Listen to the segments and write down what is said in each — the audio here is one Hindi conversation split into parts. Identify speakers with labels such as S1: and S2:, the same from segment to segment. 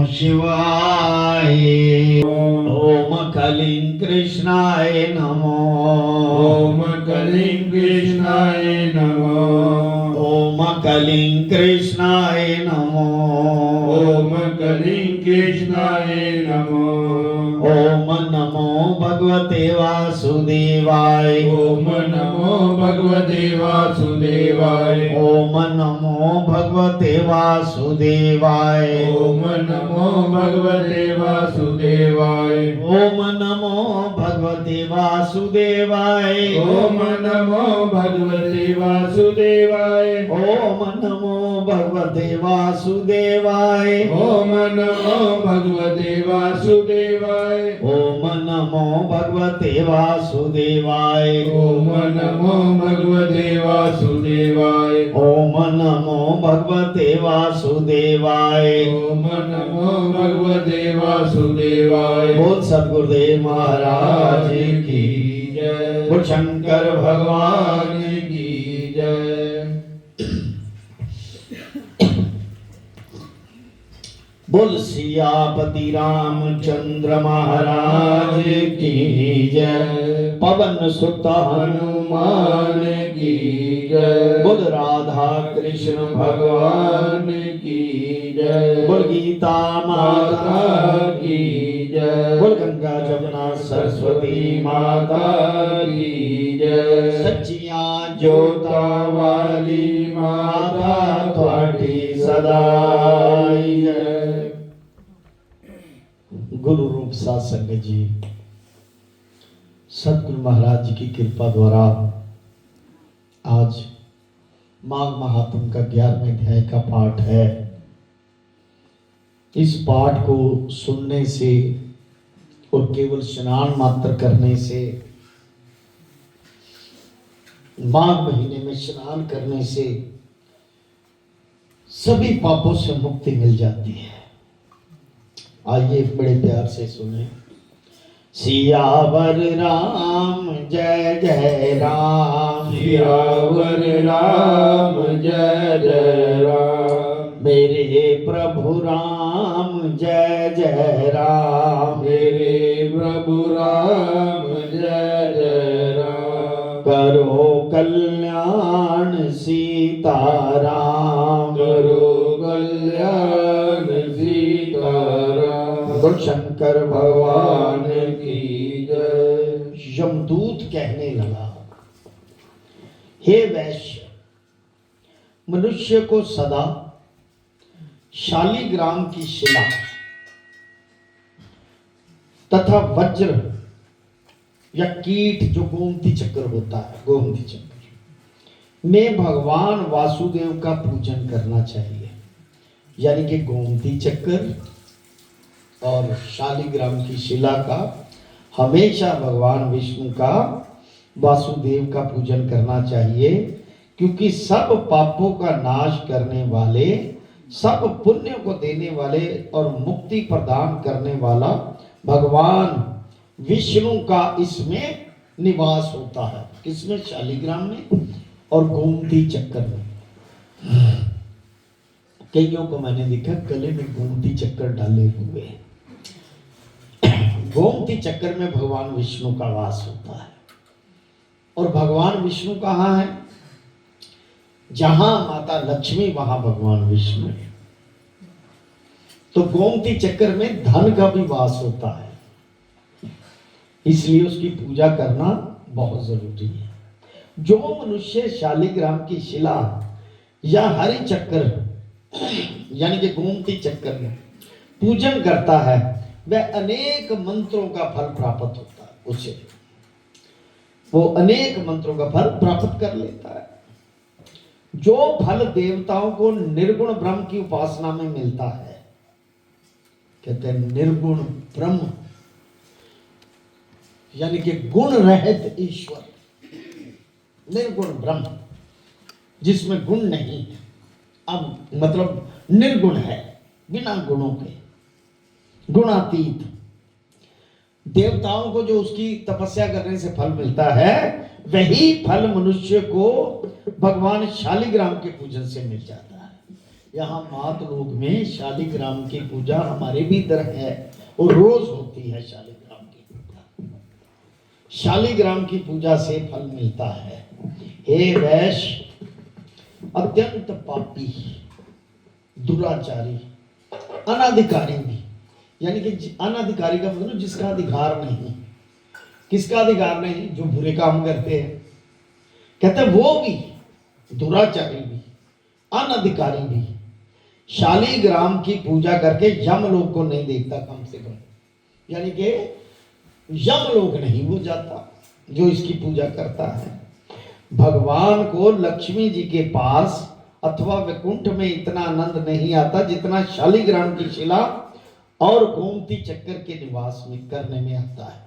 S1: शिवाय। ओम कलिं कृष्णाय नमो।
S2: ओम कलिं कृष्णाय नमो।
S1: ओम कलिं कृष्णाय नमो।
S2: ओम कलिं कृष्णाय नमो।
S1: ओम नमो भगवते वासुदेवाय।
S2: ओम नमो भगवते वासुदेवाय।
S1: ओम नमो भगवते वासुदेवाय।
S2: ओम नमो भगवते वासुदेवाय।
S1: ओम नमो भगवते वासुदेवाय।
S2: ओम नमो भगवते वासुदेवाय।
S1: ओम नमो भगवते वासुदेवाय।
S2: ओम नमो भगवते वासुदेवाय।
S1: ओम नमो भगवते वासुदेवाय।
S2: ओम नमो भगवते वासुदेवाय।
S1: ओम नमो भगवते वासुदेवाय।
S2: ओम नमो भगवते वासुदेवाय।
S1: बोल सद्गुरुदेव महाराज की
S2: जय।
S1: बोल शंकर भगवान
S2: की जय।
S1: बोल सियापति रामचंद्र महाराज की जय। पवन सुत
S2: हनुमान की जय।
S1: बोल राधा कृष्ण भगवान
S2: की जय।
S1: बोल गीता माता
S2: की जय।
S1: बोल गंगा जमुना सरस्वती माता
S2: की जय।
S1: सच्चियां
S2: जोता वाली माता
S1: ਤੁਹਾਡੀ सदा जय। गुरु रूप साध संगत जी, सतगुरु महाराज जी की कृपा द्वारा आज माघ महात्म का 11वें अध्याय का पाठ है। इस पाठ को सुनने से और केवल स्नान मात्र करने से, माघ महीने में स्नान करने से सभी पापों से मुक्ति मिल जाती है। आइए बड़े प्यार से सुने। सियावर राम जय जय राम।
S2: सियावर राम जय जय राम।
S1: मेरे प्रभु राम जय जय राम।
S2: मेरे प्रभु राम जय जय राम।
S1: करो कल्याण सीताराम।
S2: करो कल्याण सीताराम।
S1: बोल शंकर भगवान
S2: की जय।
S1: यमदूत कहने लगा, हे वैश्य, मनुष्य को सदा शालिग्राम की शिला तथा वज्र या कीट जो गोमती चक्र होता है, गोमती चक्र में भगवान वासुदेव का पूजन करना चाहिए। यानी कि गोमती चक्र और शालिग्राम की शिला का हमेशा भगवान विष्णु का, वासुदेव का पूजन करना चाहिए, क्योंकि सब पापों का नाश करने वाले, सब पुण्य को देने वाले और मुक्ति प्रदान करने वाला भगवान विष्णु का इसमें निवास होता है। किसमें? शालिग्राम में और गोमती चक्र में। कईयों को मैंने देखा गले में गोमती चक्र डाले हुए। गोमती चक्र में भगवान विष्णु का वास होता है। और भगवान विष्णु कहाँ है? जहां माता लक्ष्मी वहां भगवान विष्णु है। तो गोमती चक्र में धन का भी वास होता है, इसलिए उसकी पूजा करना बहुत जरूरी है। जो मनुष्य शालिग्राम की शिला या हरि चक्र यानी कि गोमती चक्र में पूजन करता है, वह अनेक मंत्रों का फल प्राप्त होता है। उसे वो अनेक मंत्रों का फल प्राप्त कर लेता है। जो फल देवताओं को निर्गुण ब्रह्म की उपासना में मिलता है, कहते हैं निर्गुण ब्रह्म, यानी कि गुण रहित ईश्वर, निर्गुण ब्रह्म जिसमें गुण नहीं है, अब मतलब निर्गुण है, बिना गुणों के, गुणातीत। देवताओं को जो उसकी तपस्या करने से फल मिलता है, वही फल मनुष्य को भगवान शालिग्राम के पूजन से मिल जाता है। यहाँ मातलोक में शालिग्राम की पूजा हमारे भी इधर है और रोज होती है शालिग्राम की पूजा। शालिग्राम की पूजा से फल मिलता है। हे वैश्य, अत्यंत पापी, दुराचारी, अनाधिकारी भी, यानी कि अनाधिकारी का मतलब जिसका अधिकार नहीं। किसका अधिकार नहीं? जो बुरे काम करते हैं। कहते हैं वो भी, दुराचारी भी, अनधिकारी भी, शालिग्राम की पूजा करके यमलोक को नहीं देखता कम से कम, यानी कि यमलोक नहीं वो जाता जो इसकी पूजा करता है। भगवान को लक्ष्मी जी के पास अथवा वैकुंठ में इतना आनंद नहीं आता जितना शालिग्राम की शिला और गोमती चक्कर के निवास में करने में आता है।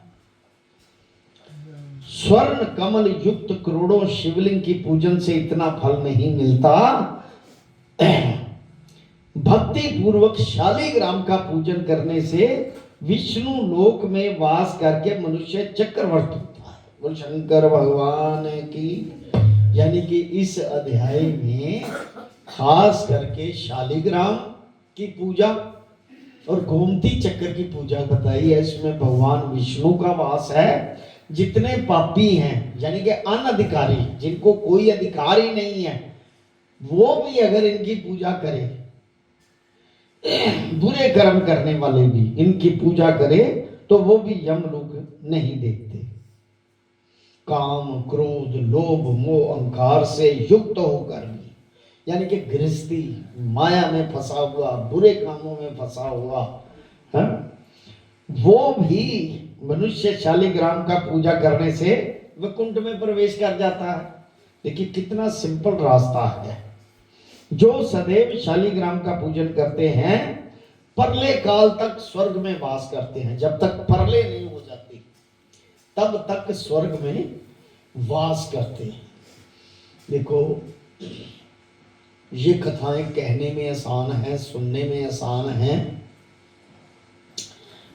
S1: स्वर्ण कमल युक्त करोड़ों शिवलिंग की पूजन से इतना फल नहीं मिलता। भक्ति पूर्वक शालिग्राम का पूजन करने से विष्णु लोक में वास करके मनुष्य चक्रवर्ती होता है। बोल शंकर भगवान की। यानी कि इस अध्याय में खास करके शालिग्राम की पूजा और गोमती चक्र की पूजा बताई है। इसमें भगवान विष्णु का वास है। जितने पापी हैं, यानी कि अनधिकारी, जिनको कोई अधिकार ही नहीं है, वो भी अगर इनकी पूजा करे, बुरे कर्म करने वाले भी इनकी पूजा करे, तो वो भी यमलोक नहीं देखते। काम, क्रोध, लोभ, मोह, अहंकार से युक्त होकर भी, यानी कि गृहस्थी, माया में फंसा हुआ, बुरे कामों में फंसा हुआ है, वो भी मनुष्य शालिग्राम का पूजा करने से वैकुंठ में प्रवेश कर जाता है। देखिए कितना सिंपल रास्ता है। जो सदैव शालिग्राम का पूजन करते हैं परले काल तक स्वर्ग में वास करते हैं। जब तक परले नहीं हो जाती तब तक स्वर्ग में वास करते हैं। देखो ये कथाएं कहने में आसान है, सुनने में आसान है,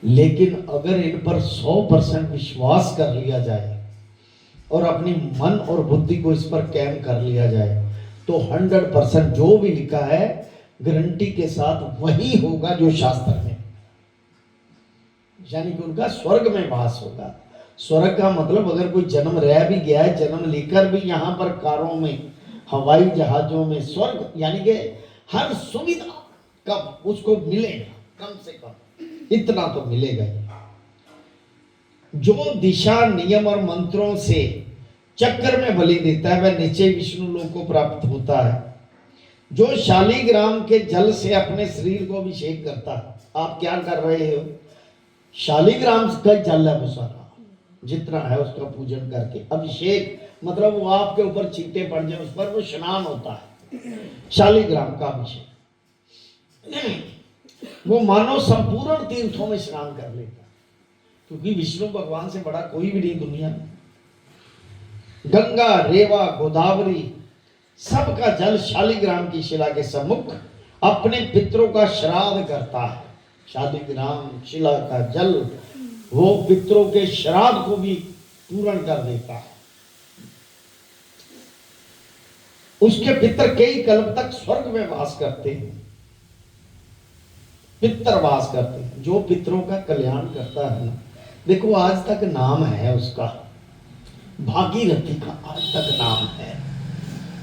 S1: लेकिन अगर इन पर 100% विश्वास कर लिया जाए और अपनी मन और बुद्धि को इस पर कायम कर लिया जाए तो 100% जो भी लिखा है गारंटी के साथ वही होगा जो शास्त्र में, यानी कि उनका स्वर्ग में वास होगा। स्वर्ग का मतलब अगर कोई जन्म रह भी गया है, जन्म लेकर भी यहाँ पर कारों में, हवाई जहाजों में, स्वर्ग यानी कि हर सुविधा कब उसको मिलेगा, कम से कम इतना तो मिलेगा। जो दिशा, नियम और मंत्रों से चक्कर में बलि देता है वह नीचे विष्णु लोक को प्राप्त होता है। जो शालिग्राम के जल से अपने शरीर को अभिषेक करता है, आप क्या कर रहे हो? शालिग्राम का जल है वो सारा जितना है उसका पूजन करके अभिषेक, मतलब वो आपके ऊपर छींटे पड़ जाए उस पर, वो स्नान होता है शालिग्राम का अभिषेक। वो मानो संपूर्ण तीर्थों में स्नान कर लेता है, क्योंकि विष्णु भगवान से बड़ा कोई भी नहीं दुनिया में। गंगा, रेवा, गोदावरी सबका जल शालिग्राम की शिला के सम्मुख अपने पितरों का श्राद्ध करता है। शालिग्राम शिला का जल वो पितरों के श्राद्ध को भी पूर्ण कर देता है। उसके पितर कई कल्प तक स्वर्ग में वास करते हैं, पितर वास करते हैं। जो पितरों का कल्याण करता है ना, देखो आज तक नाम है उसका, भागीरथी का आज तक नाम है।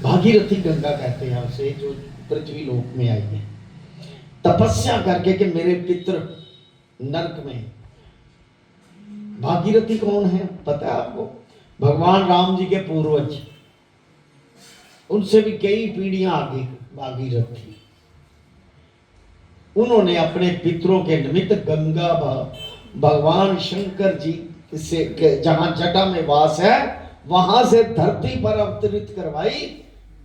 S1: भागीरथी गंगा कहते हैं उसे, जो पृथ्वी लोक में आई है तपस्या करके कि मेरे पितर नरक में। भागीरथी कौन है पता है आपको? भगवान राम जी के पूर्वज, उनसे भी कई पीढ़ियां आगे भागीरथी। उन्होंने अपने पितरों के निमित्त गंगा भगवान शंकर जी से जहां जटा में वास है वहां से धरती पर अवतरित करवाई,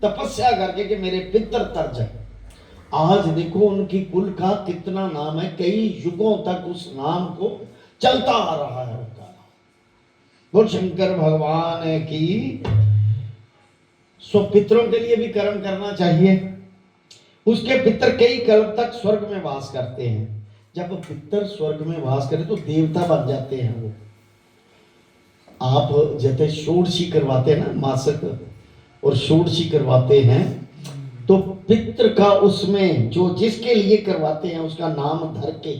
S1: तपस्या करके कि मेरे पितर तर जाए। आज देखो उनकी कुल का कितना नाम है, कई युगों तक उस नाम को चलता आ रहा है उनका नाम। बोल शंकर भगवान की। सो पितरों के लिए भी कर्म करना चाहिए। उसके पितर कई कल्प तक स्वर्ग में वास करते हैं। जब पितर स्वर्ग में वास करे तो देवता बन जाते हैं वो। आप जैसे षोडशी करवाते हैं ना, मासिक और षोडशी करवाते हैं, तो पितृ का उसमें जो जिसके लिए करवाते हैं उसका नाम धर के,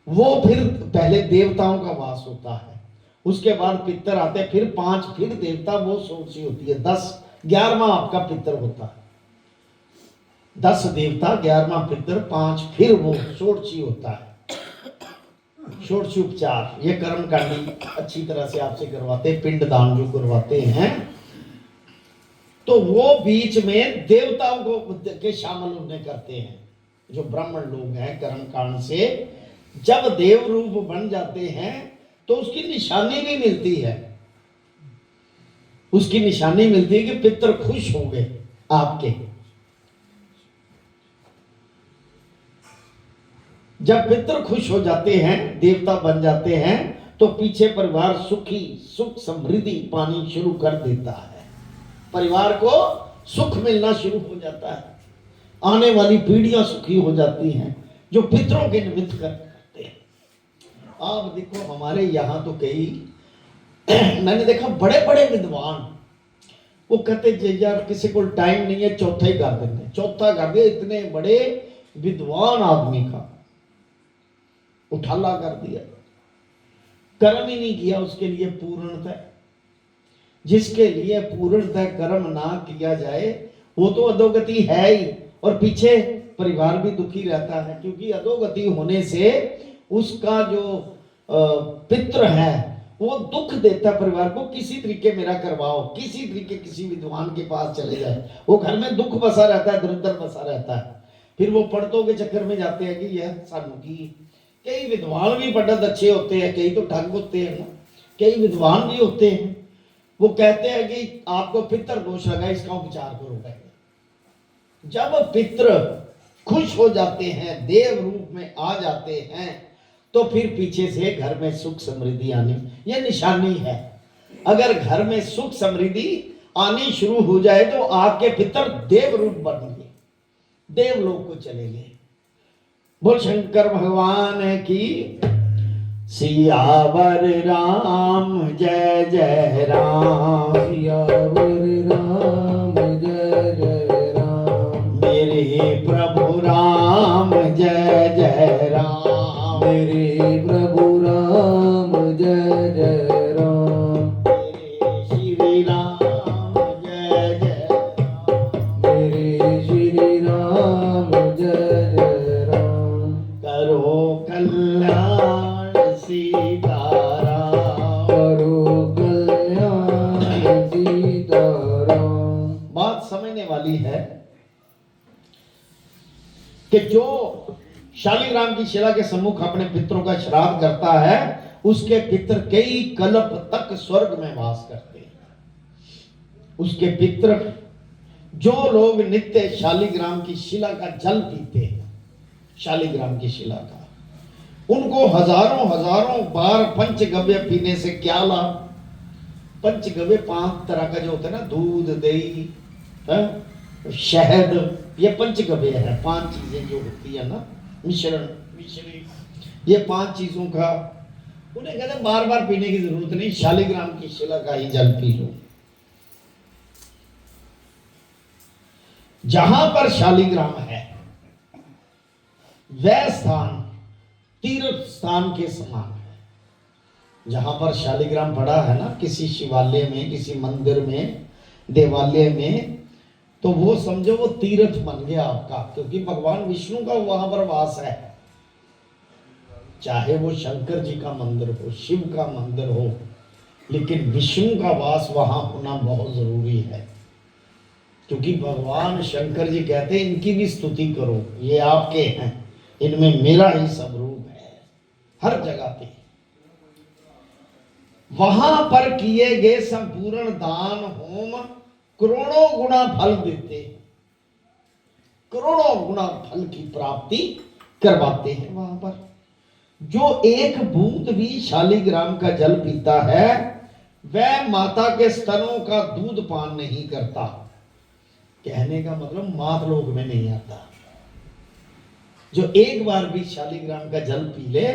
S1: वो फिर पहले देवताओं का वास होता है, उसके बाद पितर आते हैं, फिर 5 फिर देवता, वो षोडशी होती है, 10 11वां आपका पितर होता है। 10 देवता, 11वां पितर, 5 फिर वो षोडशी होता है। षोडशी उपचार ये कर्मकांडी अच्छी तरह से आपसे करवाते हैं, पिंडदान जो करवाते हैं, तो वो बीच में देवताओं को के शामिल उन्हें करते हैं। जो ब्राह्मण लोग हैं कर्मकांड से जब देव रूप बन जाते हैं तो उसकी निशानी भी मिलती है, उसकी निशानी मिलती है कि पितर खुश हो गए आपके। जब पितर खुश हो जाते हैं, देवता बन जाते हैं, तो पीछे परिवार सुखी सुख समृद्धि पानी शुरू कर देता है, परिवार को सुख मिलना शुरू हो जाता है, आने वाली पीढ़ियां सुखी हो जाती हैं जो पितरों के निमित्त करते हैं। आप देखो हमारे यहाँ तो कई मैंने देखा बड़े बड़े विद्वान वो कहते यार किसी को टाइम नहीं है, चौथा ही कर देते, चौथा कर दिया, इतने बड़े विद्वान आदमी का उठाला कर दिया, कर्म ही नहीं किया उसके लिए पूर्णतः। जिसके लिए पूर्णतः कर्म ना किया जाए वो तो अधोगति है ही, और पीछे परिवार भी दुखी रहता है, क्योंकि अधोगति होने से उसका जो पितृ है वो दुख देता है परिवार को, किसी तरीके मेरा करवाओ, किसी तरीके किसी विद्वान के पास चले जाए, वो घर में दुख बसा रहता है, दरिद्र बसा रहता है। फिर वो पंडितों के चक्कर में जाते हैं कि यह सानू की, कई विद्वान भी पंडित अच्छे होते हैं, कई तो ठग होते हैं ना, कई विद्वान भी होते हैं, वो कहते हैं कि आपको पितृ दोष लगा, इसका उपचार करो। जब पितृ खुश हो जाते हैं, देव रूप में आ जाते हैं, तो फिर पीछे से घर में सुख समृद्धि आनी, यह निशानी है। अगर घर में सुख समृद्धि आनी शुरू हो जाए तो आपके पितर देव रूप बनेंगे, देवलोक को चलेंगे। बोल शंकर भगवान की। सियावर राम जय जय राम,
S2: सियावर राम जय जय राम,
S1: मेरे प्रभु राम जय जय राम,
S2: मेरे प्रभु राम जय जय राम,
S1: मेरे श्री राम जय जय राम,
S2: मेरे श्री राम जय जय राम,
S1: करो कल्याण सीताराम,
S2: करो कल्याण सीताराम।
S1: बात समझने वाली है कि जो शालिग्राम की शिला के सम्मुख अपने पितरों का श्राद्ध करता है, उसके पितर कई कल्प तक स्वर्ग में वास करते हैं। उसके पितर जो लोग नित्य शालिग्राम की शिला का जल पीते हैं, शालिग्राम की शिला का, उनको हजारों हजारों बार पंचगव्य पीने से क्या लाभ। पंचगव्य 5 तरह का जो होता है ना, दूध दही शहद, ये पंचगव्य है। 5 चीजें जो होती है ना, मिश्रण मिश्री, ये 5 चीजों का उन्हें कहते हैं बार बार पीने की जरूरत नहीं, शालिग्राम की शिला का ही जल पी लो। जहां पर शालिग्राम है वह स्थान तीर्थ स्थान के समान है। जहां पर शालिग्राम पड़ा है ना, किसी शिवालय में, किसी मंदिर में, देवालय में, तो वो समझो वो तीर्थ बन गया आपका, क्योंकि भगवान विष्णु का वहां पर वास है। चाहे वो शंकर जी का मंदिर हो, शिव का मंदिर हो, लेकिन विष्णु का वास वहां होना बहुत जरूरी है। क्योंकि भगवान शंकर जी कहते हैं इनकी भी स्तुति करो, ये आपके हैं, इनमें मेरा ही सब रूप है। हर जगह पे वहां पर किए गए संपूर्ण दान होम करोड़ों गुना फल देते हैं, करोड़ों गुना फल की प्राप्ति करवाते हैं। वहां पर जो एक बूंद भी शालिग्राम का जल पीता है वह माता के स्तनों का दूध पान नहीं करता। कहने का मतलब मात लोक में नहीं आता। जो एक बार भी शालिग्राम का जल पी ले,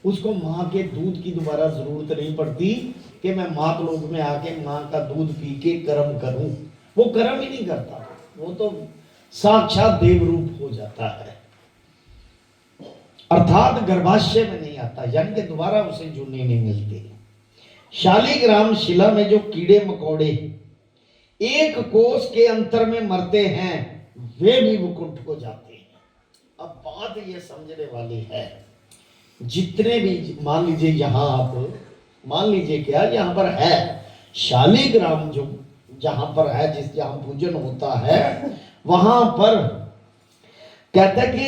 S1: उसको माँ के दूध की दोबारा जरूरत नहीं पड़ती कि मैं मात लोक में आके माँ का दूध पी के कर्म करूं। वो कर्म ही नहीं करता, वो तो साक्षात देव रूप हो जाता है, अर्थात गर्भाशय में नहीं आता, यानी कि दोबारा उसे जुड़ने नहीं मिलती। शालिग्राम शिला में जो कीड़े मकोड़े एक कोस के अंतर में मरते हैं वे भी वैकुंठ को जाते हैं। अब बात ये समझने वाली है, जितने भी मान लीजिए यहां आप मान लीजिए क्या यहां पर है शालिग्राम, जो जहां पर है जिस जहां पूजन होता है वहां पर कहता है कि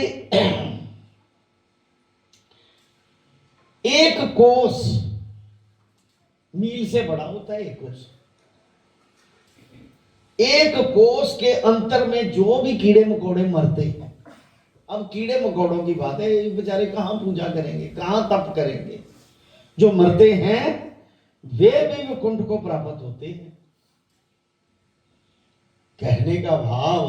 S1: एक कोस मील से बड़ा होता है। एक कोस के अंतर में जो भी कीड़े मकोड़े मरते हैं, अब कीड़े मकोड़ों की बात है, ये बेचारे कहां पूजा करेंगे, कहां तप करेंगे, जो मरते हैं वे भी वैकुंठ को प्राप्त होते हैं। कहने का भाव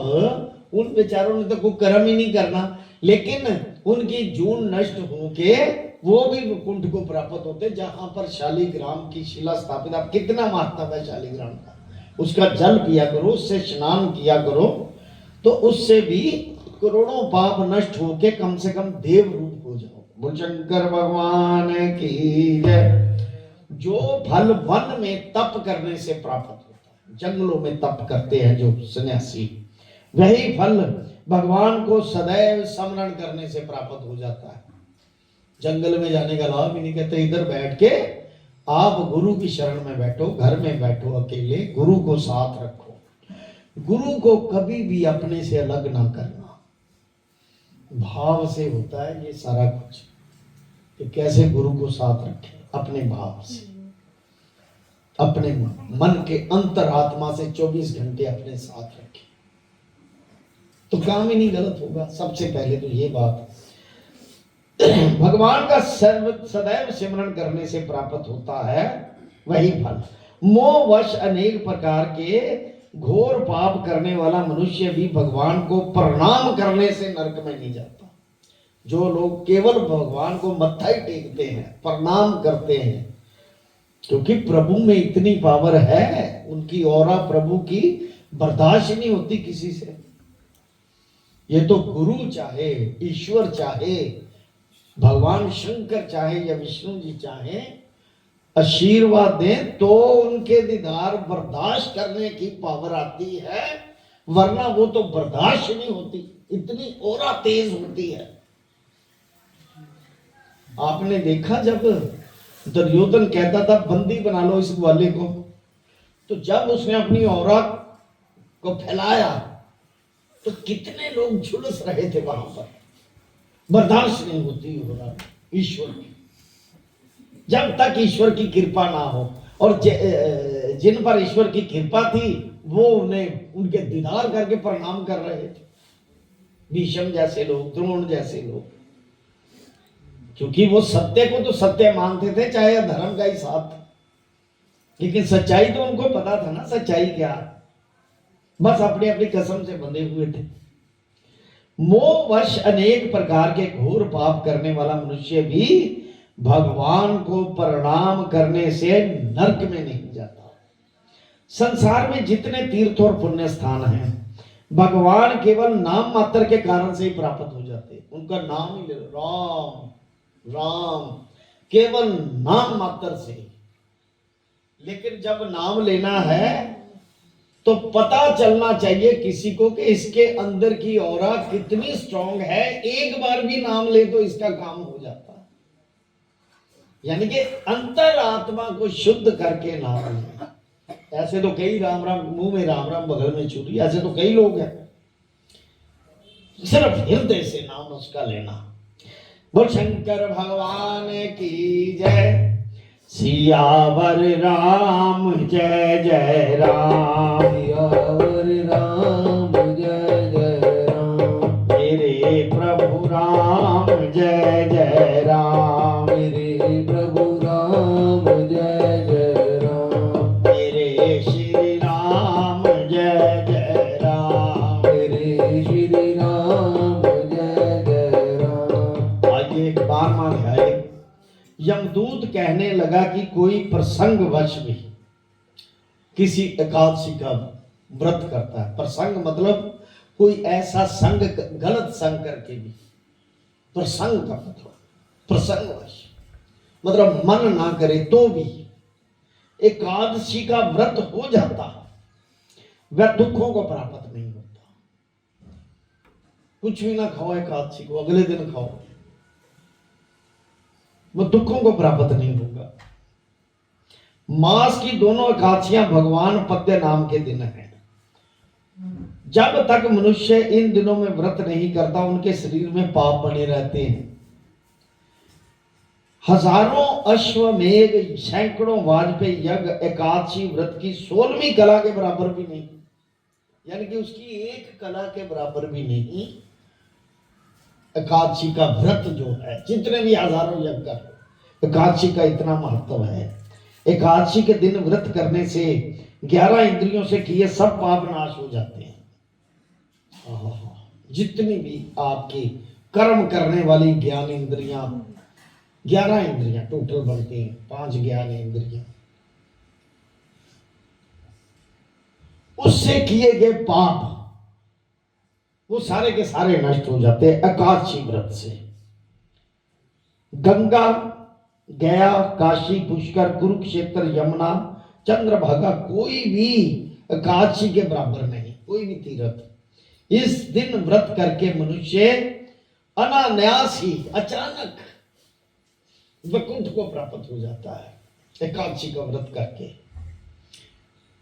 S1: उन बेचारों ने तो कोई कर्म ही नहीं करना, लेकिन उनकी जून नष्ट होके वो भी वैकुंठ को प्राप्त होते, जहां पर शालिग्राम की शिला स्थापित। अब कितना महत्व है शालिग्राम का, उसका जल पिया करो, उससे स्नान किया करो, तो उससे भी करोड़ों पाप नष्ट होके कम से कम देव रूप हो जाओ। बोल शंकर भगवान की जय। जो फल वन में तप करने से प्राप्त होता है, जंगलों में तप करते हैं जो सन्यासी, वही फल भगवान को सदैव स्मरण करने से प्राप्त हो जाता है। जंगल में जाने का लाभ ही नहीं, कहते इधर बैठ के आप गुरु की शरण में बैठो, घर में बैठो अकेले, गुरु को साथ रखो, गुरु को कभी भी अपने से अलग ना करना। भाव से होता है ये सारा कुछ, कि कैसे गुरु को साथ रखें, अपने भाव से, अपने मन के अंतरात्मा से 24 घंटे अपने साथ रखें, तो काम ही नहीं गलत होगा। सबसे पहले तो ये बात भगवान का सदैव सिमरन करने से प्राप्त होता है वही फल। मोहवश अनेक प्रकार के घोर पाप करने वाला मनुष्य भी भगवान को प्रणाम करने से नरक में नहीं जाता। जो लोग केवल भगवान को मत्था ही टेकते हैं, प्रणाम करते हैं, क्योंकि प्रभु में इतनी पावर है, उनकी औरा प्रभु की बर्दाश्त नहीं होती किसी से। ये तो गुरु चाहे, ईश्वर चाहे, भगवान शंकर चाहे या विष्णु जी चाहे आशीर्वाद दें तो उनके दीदार बर्दाश्त करने की पावर आती है, वरना वो तो बर्दाश्त नहीं होती, इतनी औरा तेज होती है। आपने देखा जब दुर्योधन कहता था बंदी बना लो इस ग्वाले को, तो जब उसने अपनी औरा को फैलाया तो कितने लोग झुलस रहे थे वहां पर, बर्दाश्त नहीं होती हो ईश्वर की। जब तक ईश्वर की कृपा ना हो, और जिन पर ईश्वर की कृपा थी वो उन्हें उनके दीदार करके प्रणाम कर रहे थे, भीष्म जैसे लोग, द्रोण जैसे लोग, क्योंकि वो सत्य को तो सत्य मानते थे चाहे धर्म का ही साथ, लेकिन सच्चाई तो उनको पता था ना, सच्चाई क्या, बस अपनी अपनी कसम से बंधे हुए थे। मोहवश अनेक प्रकार के घोर पाप करने वाला मनुष्य भी भगवान को प्रणाम करने से नरक में नहीं जाता। संसार में जितने तीर्थ और पुण्य स्थान हैं, भगवान केवल नाम मात्र के कारण से ही प्राप्त हो जाते। उनका नाम ही ले लो, राम राम, केवल नाम मात्र से। लेकिन जब नाम लेना है तो पता चलना चाहिए किसी को कि इसके अंदर की औरा कितनी स्ट्रांग है, एक बार भी नाम ले तो इसका काम हो जाता है। यानी कि अंतरात्मा को शुद्ध करके नाम लेना। ऐसे तो कई राम राम, मुंह में राम राम बगल में छुरी, ऐसे तो कई लोग हैं, सिर्फ हृदय से नाम उसका लेना। बोल शंकर भगवान की जय। सियावर राम जय जय राम,
S2: सियावर राम जय जय राम,
S1: मेरे प्रभु राम जय जय राम,
S2: मेरे प्रभु राम जय जय राम,
S1: मेरे श्री राम जय जय राम,
S2: मेरे श्री राम जय जय राम।
S1: आइए 12वां अध्याय। यमदूत कहने लगा कि कोई प्रसंगवश भी किसी एकादशी का व्रत करता है, प्रसंग मतलब कोई ऐसा संग, गलत संग करके भी, प्रसंग का मतलब प्रसंगवश, मतलब मन ना करे तो भी एकादशी का व्रत हो जाता, वह दुखों को प्राप्त नहीं होता। कुछ भी ना खाओ एकादशी को, अगले दिन खाओ, वह दुखों को प्राप्त नहीं होगा। मास की दोनों एकादशियां भगवान पद्य नाम के दिन हैं। जब तक मनुष्य इन दिनों में व्रत नहीं करता, उनके शरीर में पाप बने रहते हैं। हजारों अश्वमेध, सैकड़ों वाजपेयी यज्ञ एकादशी व्रत की 16वीं कला के बराबर भी नहीं, यानी कि उसकी एक कला के बराबर भी नहीं। एकादशी का व्रत जो है, जितने भी हजारों यज्ञ कर, एकादशी का इतना महत्व है। एकादशी के दिन व्रत करने से 11 इंद्रियों से किए सब पाप नाश हो जाते हैं। जितनी भी आपकी कर्म करने वाली ज्ञान इंद्रियां, 11 इंद्रियां टोटल बनती हैं, 5 ज्ञान इंद्रियां, उससे किए गए पाप वो सारे के सारे नष्ट हो जाते हैं एकादशी व्रत से। गंगा, गया, काशी, पुष्कर, कुरुक्षेत्र, यमुना, चंद्रभागा, कोई भी एकादशी के बराबर नहीं, कोई भी तीर्थ। इस दिन व्रत करके मनुष्य अनायास ही, अचानक वैकुंठ को प्राप्त हो जाता है एकादशी का व्रत करके।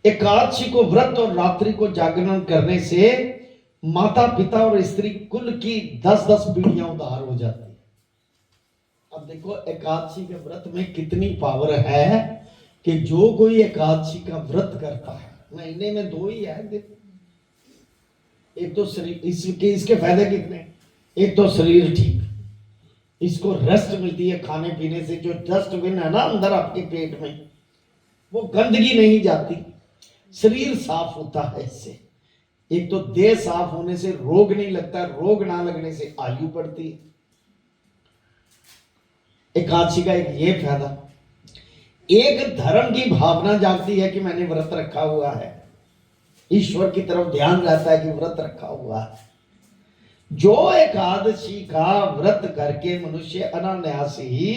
S1: एकादशी को व्रत और रात्रि को जागरण करने से माता पिता और स्त्री कुल की 10-10 पीढ़ियां उद्धार हो जाती है। अब देखो एकादशी के व्रत में कितनी पावर है कि जो कोई एकादशी का व्रत करता है, महीने में 2 ही है दिन, एक तो शरीर, इसके फायदे कितने, एक तो शरीर ठीक, इसको रेस्ट मिलती है खाने पीने से, जो डस्टबिन है ना अंदर आपके पेट में, वो गंदगी नहीं जाती, शरीर साफ होता है इससे। एक तो देह साफ होने से रोग नहीं लगता, रोग ना लगने से आयु बढ़ती है। एकादशी का एक ये फायदा, एक धर्म की भावना जागती है कि मैंने व्रत रखा हुआ है, ईश्वर की तरफ ध्यान रहता है कि व्रत रखा हुआ है। जो एकादशी का व्रत करके मनुष्य अनायास ही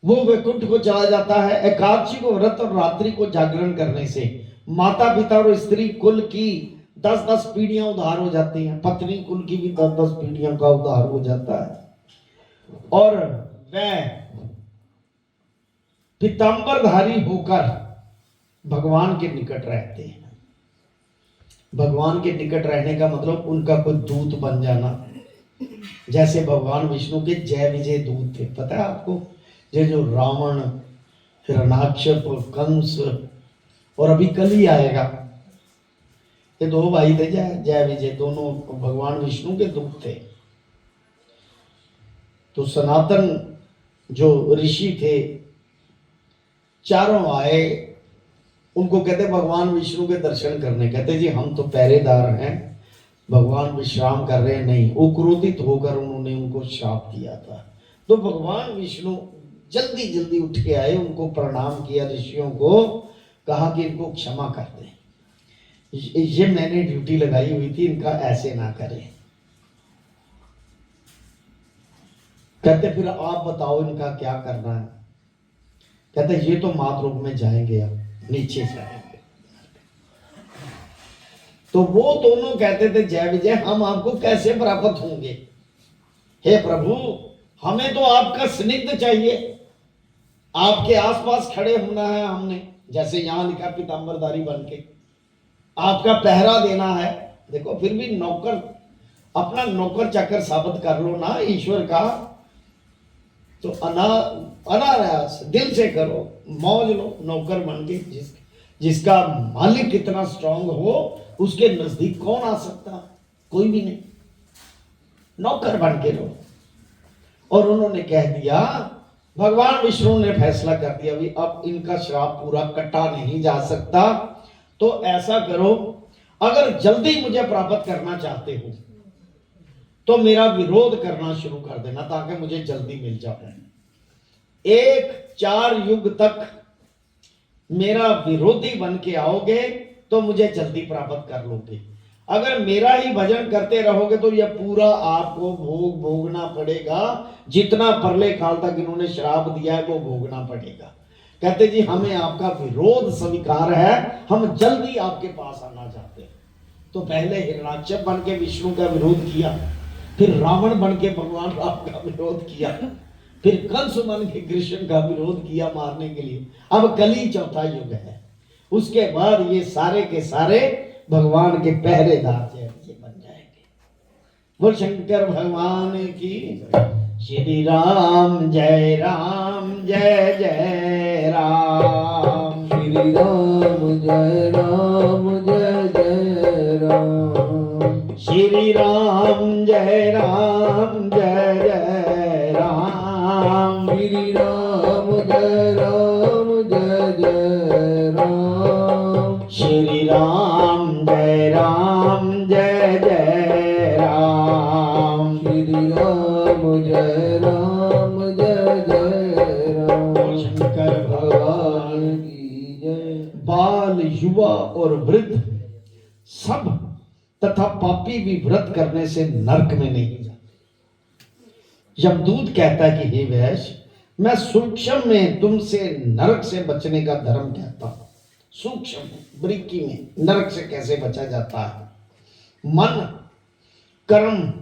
S1: वो वैकुंठ को चला जाता है। एकादशी को व्रत और रात्रि को जागरण करने से माता पिता और स्त्री कुल की 10-10 पीढ़ियां उद्धार हो जाती हैं, पत्नी कुल की भी 10-10 पीढ़ियों का उद्धार हो जाता है। और वह पीतांबरधारी होकर भगवान के निकट रहते हैं। भगवान के निकट रहने का मतलब उनका कोई दूत बन जाना, जैसे भगवान विष्णु के जय विजय दूत थे, पता है आपको, जो रावण, हिरण्याक्ष, कंस, और अभी कल ही आएगा, ये 2 भाई थे जय विजय, दोनों भगवान विष्णु के दूत थे। तो सनातन जो ऋषि थे चारों आए, उनको कहते भगवान विष्णु के दर्शन करने, कहते जी हम तो पहरेदार हैं, भगवान विश्राम कर रहे हैं। नहीं, वो क्रोधित होकर उन्होंने उनको श्राप दिया था। तो भगवान विष्णु जल्दी जल्दी उठ के आए, उनको प्रणाम किया, ऋषियों को कहा कि इनको क्षमा कर दें, ये मैंने ड्यूटी लगाई हुई थी, इनका ऐसे ना करें। कहते फिर आप बताओ इनका क्या करना है। कहते ये तो मातृलोक में जाएंगे, अब नीचे जाएंगे। तो वो दोनों कहते थे जय विजय हम आपको कैसे प्राप्त होंगे, हे प्रभु हमें तो आपका स्निग्ध चाहिए, आपके आसपास खड़े होना है हमने, जैसे यहां लिखा पीतांबरधारी बन के आपका पहरा देना है। देखो फिर भी नौकर, अपना नौकर चाकर साबित कर लो ना ईश्वर का, तो अनायास दिल से करो, मौज लो नौकर बन के। जिसका मालिक इतना स्ट्रांग हो उसके नजदीक कौन आ सकता, कोई भी नहीं, नौकर बन के लो। और उन्होंने कह दिया, भगवान विष्णु ने फैसला कर दिया भी अब इनका श्राप पूरा कटा नहीं जा सकता, तो ऐसा करो अगर जल्दी मुझे प्राप्त करना चाहते हो तो मेरा विरोध करना शुरू कर देना ताकि मुझे जल्दी मिल जाए। 1-4 युग तक मेरा विरोधी बन के आओगे तो मुझे जल्दी प्राप्त कर लोगे। अगर मेरा ही भजन करते रहोगे तो यह पूरा आपको भोग भोगना पड़ेगा, जितना परले काल तक इन्होंने श्राप दिया है वो भोगना पड़ेगा। कहते जी हमें आपका विरोध स्वीकार है, हम जल्दी आपके पास आना चाहते हैं। तो पहले हिरणाक्षप बन के विष्णु का विरोध किया, फिर रावण बन के भगवान राम का विरोध किया, फिर कंस बन के कृष्ण का विरोध किया मारने के लिए। अब कली चौथा युग है। उसके बाद ये सारे के सारे भगवान के पहरेदार जैसे बन जाएंगे। बोल शंकर भगवान की। श्री राम जय राम जय जय राम।
S2: श्री राम जय राम जय जय राम।
S1: श्री राम जय राम जय जय राम।
S2: श्री राम जय राम जय जय राम।
S1: श्री राम जय राम जय जय राम।
S2: श्री राम जय राम जय जय राम।
S1: शंकर भगवान
S2: की जय।
S1: बाल युवा और वृद्ध सब तथा पापी भी व्रत करने से नरक में नहीं जाते। यमदूत कहता है कि हे वैश्य, मैं सूक्ष्म में तुमसे नरक से बचने का धर्म कहता हूं। सूक्ष्म में, बरीकी में नरक से कैसे बचा जाता है। मन, कर्म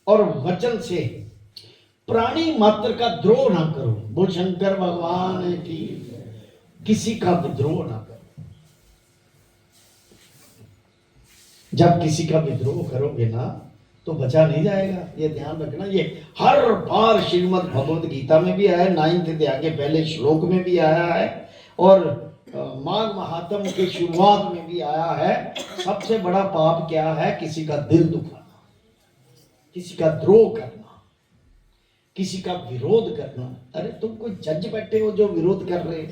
S1: और वचन से प्राणी मात्र का द्रोह ना करो। बोल शंकर भगवान की। किसी का विद्रोह ना करो। जब किसी का विद्रोह करोगे ना तो बचा नहीं जाएगा, ये ध्यान रखना। ये हर बार श्रीमद् भगवद गीता में भी आया है, 9th अध्याय के पहले श्लोक में भी आया है, और माघ महात्म के शुरुआत में भी आया है। सबसे बड़ा पाप क्या है? किसी का दिल दुखाना, किसी का द्रोह करना, किसी का विरोध करना। अरे तुम कोई जज बैठे हो जो विरोध कर रहे,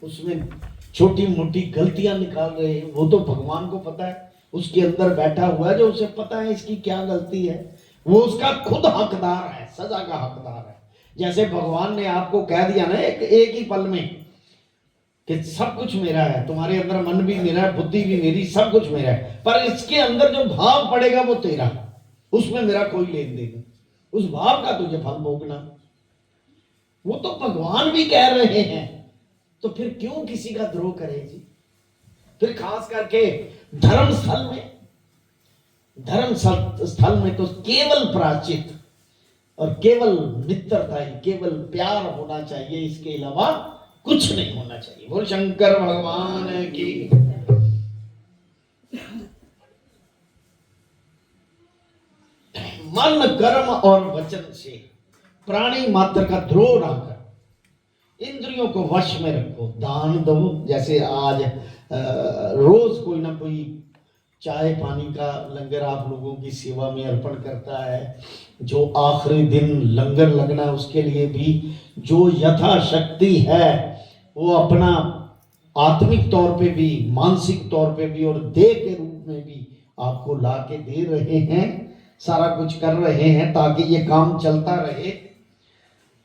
S1: उसमें छोटी मोटी गलतियां निकाल रहे हैं, वो तो भगवान को पता है। उसके अंदर बैठा हुआ है जो उसे पता है इसकी क्या गलती है, वो उसका खुद हकदार है, सजा का हकदार है। जैसे भगवान ने आपको कह दिया ना एक ही पल में कि सब कुछ मेरा है, तुम्हारे अंदर मन भी मेरा है, बुद्धि भी मेरी, सब कुछ मेरा है, पर इसके अंदर जो भाव पड़ेगा वो तेरा है, उसमें मेरा कोई लेन देन नहीं, उस भाव का तुझे फल भोगना। वो तो भगवान भी कह रहे हैं, तो फिर क्यों किसी का द्रोह करे जी। फिर खास करके धर्म स्थल में तो केवल प्रायश्चित और केवल मित्रता ही, केवल प्यार होना चाहिए, इसके अलावा कुछ नहीं होना चाहिए। बोल शंकर भगवान की। मन, कर्म और वचन से प्राणी मात्र का द्रोह ना कर, इंद्रियों को वश में रखो, दान दो। जैसे आज रोज कोई ना कोई चाय पानी का लंगर आप लोगों की सेवा में अर्पण करता है। जो आखिरी दिन लंगर लगना है उसके लिए भी जो यथाशक्ति है वो अपना आत्मिक तौर पे भी, मानसिक तौर पे भी और देह के रूप में भी आपको ला के दे रहे हैं, सारा कुछ कर रहे हैं ताकि ये काम चलता रहे।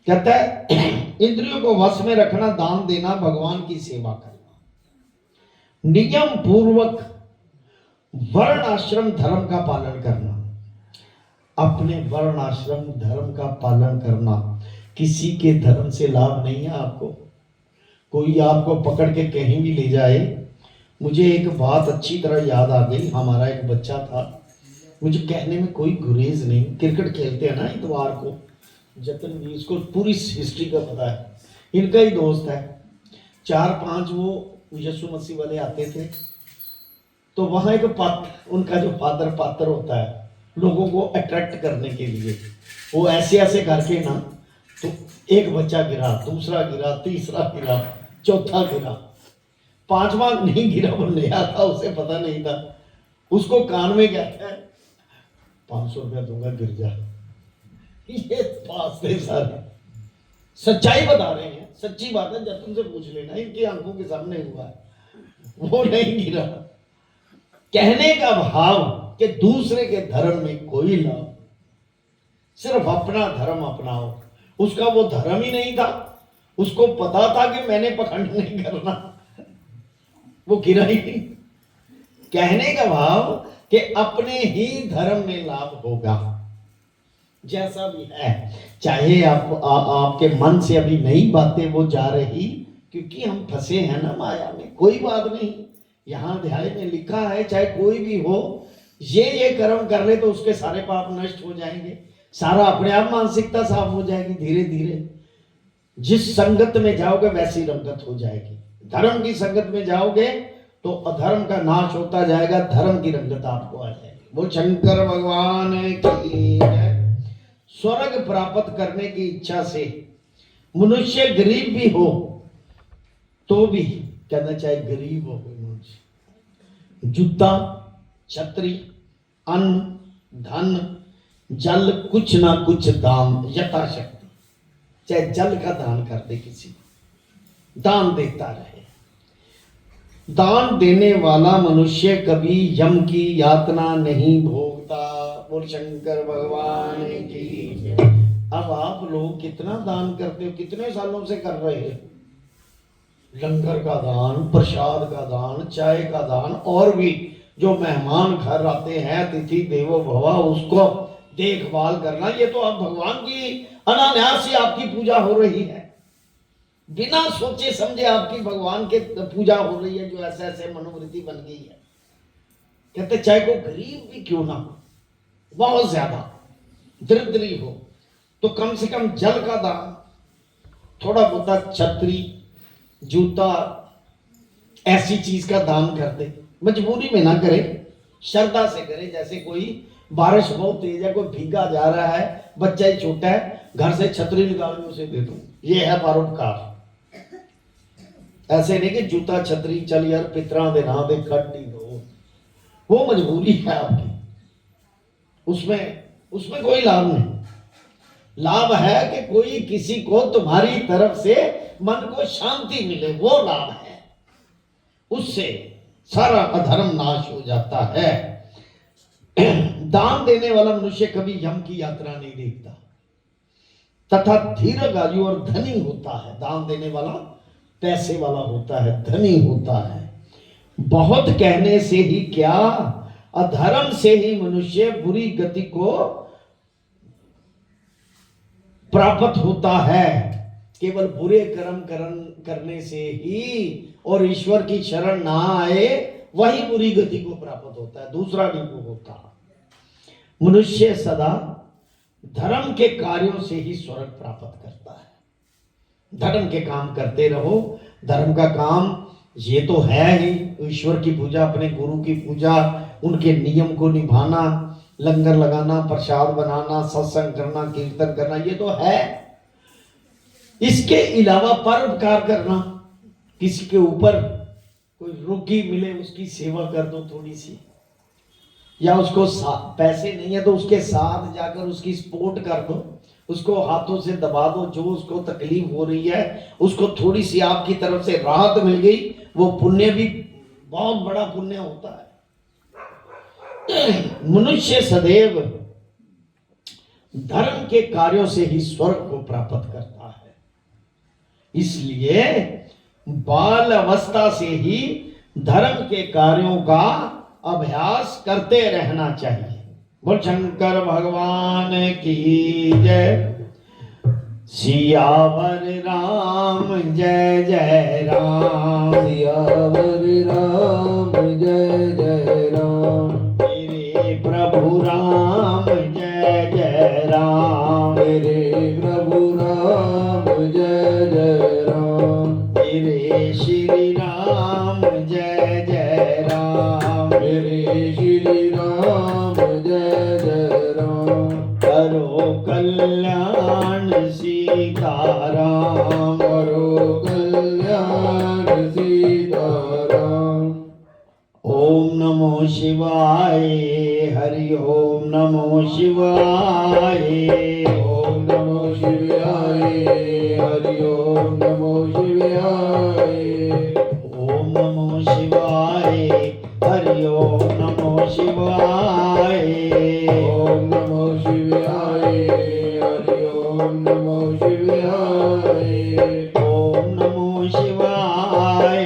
S1: कहता है इंद्रियों को वश में रखना, दान देना, भगवान की सेवा करना, नियम पूर्वक वर्ण आश्रम धर्म का पालन करना। अपने वर्ण आश्रम धर्म का पालन करना, किसी के धर्म से लाभ नहीं है आपको। कोई आपको पकड़ के कहीं भी ले जाए। मुझे एक बात अच्छी तरह याद आ गई। हमारा एक बच्चा था, मुझे कहने में कोई गुरेज नहीं, क्रिकेट खेलते हैं ना इतवार को, जतन भी इसको पूरी हिस्ट्री का पता है, इनका ही दोस्त है। 4-5 वो यीशु मसीह वाले आते थे, तो वहाँ एक पात्र, उनका जो फादर पात्र होता है लोगों को अट्रैक्ट करने के लिए, वो ऐसे ऐसे करके ना, तो एक बच्चा गिरा, दूसरा गिरा, तीसरा गिरा, चौथा गिरा, 5वां नहीं गिरा, वो नया था, उसे पता नहीं था। उसको कान में कहता है 500 रुपया दूंगा, गिर जा। ये पास थे सारे, सच्चाई बता रहे हैं, सच्ची बात है, जब तुमसे पूछ लेना, इनकी आंखों के सामने हुआ है, वो नहीं गिरा। कहने का भाव कि दूसरे के धर्म में कोई लाभ, सिर्फ अपना धर्म अपनाओ। उसका वो धर्म ही नहीं था, उसको पता था कि मैंने पखंड नहीं करना, वो गिरा ही नहीं। कहने का भाव कि अपने ही धर्म में लाभ होगा, जैसा भी है। चाहे आपके मन से अभी नई बातें वो जा रही, क्योंकि हम फंसे हैं ना माया में, कोई बात नहीं। यहाँ अध्याय में लिखा है चाहे कोई भी हो, ये कर्म कर ले तो उसके सारे पाप नष्ट हो जाएंगे, सारा अपने आप मानसिकता साफ हो जाएगी। धीरे धीरे जिस संगत में जाओगे वैसी रंगत हो जाएगी। धर्म की संगत में जाओगे तो अधर्म का नाश होता जाएगा, धर्म की रंगत आपको आ जाएगी। वो शंकर भगवान की जय। स्वर्ग प्राप्त करने की इच्छा से मनुष्य गरीब भी हो तो भी, कहना चाहे गरीब हो कोई मनुष्य, जूता, छतरी, अन्न, धन, जल, कुछ ना कुछ दान यथाशक्ति, चाहे जल का दान कर दे, किसी दान देता रहे। दान देने वाला मनुष्य कभी यम की यातना नहीं भोगता। बोल शंकर भगवान की। अब आप लोग कितना दान करते हो, कितने सालों से कर रहे हैं? लंगर का दान, प्रसाद का दान, चाय का दान, और भी जो मेहमान घर आते हैं, अतिथि देवो भव, उसको देखभाल करना, ये तो अब भगवान की अनायास ही आपकी पूजा हो रही है। बिना सोचे समझे आपकी भगवान के पूजा हो रही है, जो ऐसे ऐसे मनोवृत्ति बन गई है। कहते चाहे को गरीब भी क्यों ना हो, बहुत ज्यादा दरिद्री हो, तो कम से कम जल का दान, थोड़ा बहुत छतरी, जूता, ऐसी चीज का दान कर दे। मजबूरी में ना करे, श्रद्धा से करे। जैसे कोई बारिश बहुत तेज है, कोई भीगा जा रहा है, बच्चा ही छोटा है, घर से छतरी निकाल के उसे दे दो, ये है परोपकार। ऐसे नहीं कि जूता छतरी चल यार पितरा दे ना दे खट नहीं दो, वो मजबूरी है आपकी, उसमें कोई लाभ नहीं। लाभ है कि कोई किसी को तुम्हारी तरफ से मन को शांति मिले, वो लाभ है। उससे सारा अधर्म नाश हो जाता है। दान देने वाला मनुष्य कभी यम की यात्रा नहीं देखता, तथा दीर्घायु और धनी होता है। दान देने वाला पैसे वाला होता है, धनी होता है। बहुत कहने से ही क्या, अधर्म से ही मनुष्य बुरी गति को प्राप्त होता है। केवल बुरे कर्म करने से ही और ईश्वर की शरण ना आए, वही बुरी गति को प्राप्त होता है, दूसरा नहीं को होता। मनुष्य सदा धर्म के कार्यों से ही स्वर्ग प्राप्त करता है। धर्म के काम करते रहो। धर्म का काम ये तो है ही, ईश्वर की पूजा, अपने गुरु की पूजा, उनके नियम को निभाना, लंगर लगाना, प्रसाद बनाना, सत्संग करना, कीर्तन करना, ये तो है। इसके अलावा परोपकार करना, किसी के ऊपर कोई रोगी मिले उसकी सेवा कर दो थोड़ी सी, या उसको पैसे नहीं है तो उसके साथ जाकर उसकी सपोर्ट कर दो, उसको हाथों से दबा दो, जो उसको तकलीफ हो रही है उसको थोड़ी सी आपकी तरफ से राहत मिल गई, वो पुण्य भी बहुत बड़ा पुण्य होता है। मनुष्य सदैव धर्म के कार्यों से ही स्वर्ग को प्राप्त करता है। इसलिए बाल अवस्था से ही धर्म के कार्यों का अभ्यास करते रहना चाहिए। बोल शंकर भगवान की जय। सियावर राम जय जय राम,
S2: सियावर राम जय जय राम,
S1: मेरे प्रभु राम जय जय राम,
S2: मेरे प्रभु राम जय जय राम,
S1: मेरे श्री राम जय जय राम,
S2: मेरे श्री राम जय जय राम,
S1: करो कल्याण सीताराम,
S2: करो कल्याण सीताराम।
S1: ओम नमो शिवाय, हरि ओम नमो शिवाय,
S2: ओम नमो शिवाय, हरि ओम नमो शिवाय,
S1: ओम नमो शिवाय, हरि ओम नमो शिवाय,
S2: ओम नमो शिवाय, हरि ओम नमो शिवाय,
S1: ओम नमो शिवाय,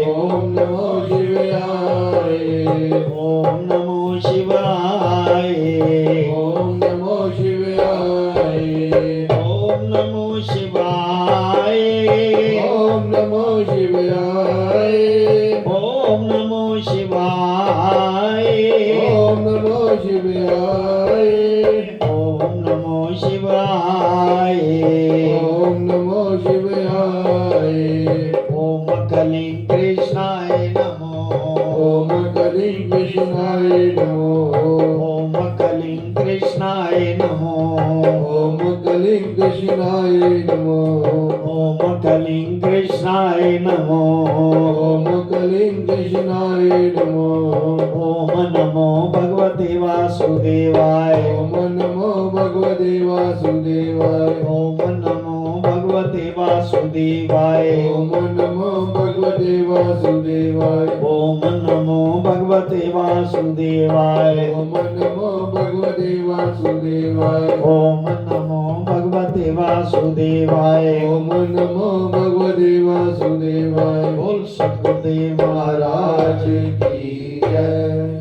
S2: ओम नमो शिवाय,
S1: ओम नमो शिवाय
S2: ओम नमो शिवाय
S1: ओम नमो शिवाय
S2: ओम नमो शिवाय
S1: ओम नमो शिवाय
S2: ओम नमो शिवाय
S1: ओम कलिं कृष्णाय नमो
S2: ओम कलिं कृष्णाय नमो
S1: ओम कलिं कृष्णाय नमो
S2: ओम कलिं कृष्णाय नमो
S1: ओम कलिं कृष्णाय नमो
S2: ओम कलिं कृष्णाय नमो
S1: ओम नमो भगवते वासुदेवाय
S2: ओम नमो भगवते वासुदेवाय
S1: ओम नमो भगवते वासुदेवाय
S2: ओम नमो भगवते वासुदेवाय
S1: ओम नमो भगवते वासुदेवाय
S2: ओम नमो भगवते वासुदेवाय
S1: ओम नमो भगवते वासुदेवाय
S2: ओम नमो भगवते वासुदेवाय
S1: बोल सतगुरुदेव महाराज
S2: महाराज की जय